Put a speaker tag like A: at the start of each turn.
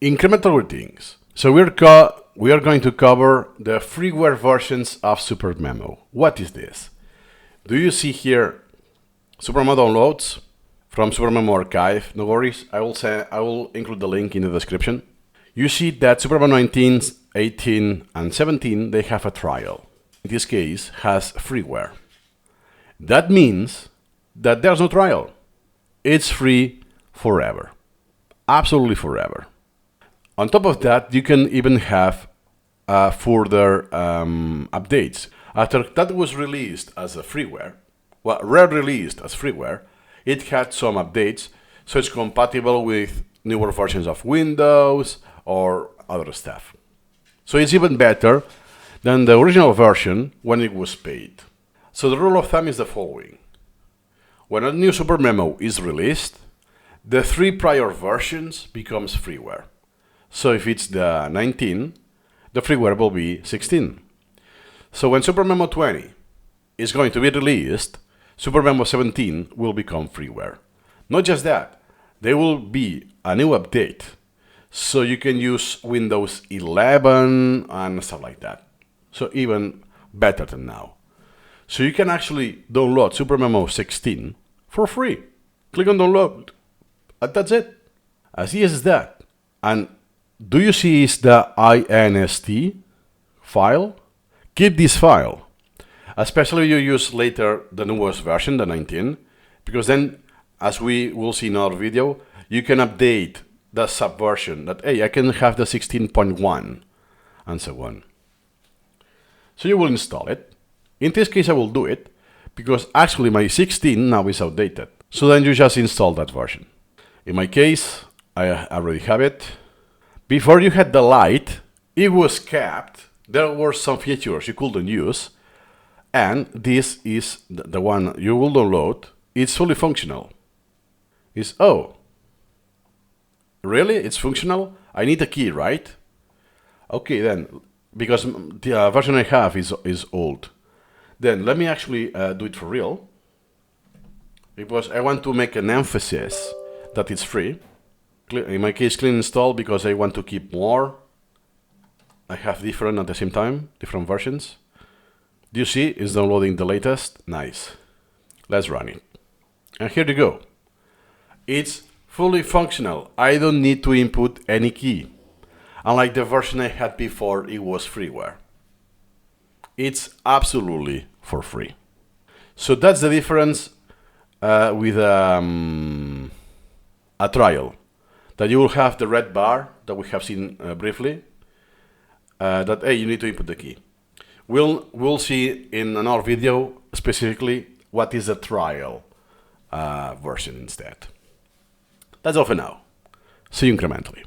A: Incremental routines. So we are going to cover the freeware versions of SuperMemo. What is this? Do you see here SuperMemo downloads from SuperMemo archive? No worries, I will include the link in the description. You see that SuperMemo 19, 18, and 17, they have a trial. In this case, has freeware. That means that there's no trial. It's free forever. Absolutely forever. On top of that, you can even have further updates. After that was released as a freeware, well, re-released as freeware, it had some updates, so it's compatible with newer versions of Windows or other stuff. So it's even better than the original version when it was paid. So the rule of thumb is the following. When a new SuperMemo is released, the 3 prior versions becomes freeware. So if it's the 19, the freeware will be 16. So when SuperMemo 20 is going to be released, SuperMemo 17 will become freeware. Not just that, there will be a new update. So you can use Windows 11 and stuff like that. So even better than now. So you can actually download SuperMemo 16 for free. Click on download, and that's it. As easy as that. And do you see is the INST file? Keep this file, especially if you use later the newest version, the 19, because then, as we will see in our video, you can update the subversion that, hey, I can have the 16.1 and so on. So you will install it. In this case, I will do it because actually my 16 now is outdated. So then you just install that version. In my case, I already have it. Before you had the light, it was capped. There were some features you couldn't use. And this is the one you will download. It's fully functional. Oh, really? It's functional? I need a key, right? Okay, then, because the version I have is old. Then let me actually do it for real. Because I want to make an emphasis that it's free. In my case, clean install because I want to keep more. I have different at the same time, different versions. Do you see? It's downloading the latest. Nice. Let's run it. And here you go. It's fully functional. I don't need to input any key. Unlike the version I had before, it was freeware. It's absolutely for free. So that's the difference with a trial. That you will have the red bar that we have seen briefly, that, hey, you need to input the key. We'll see in another video specifically what is a trial version instead. That's all for now. See you incrementally.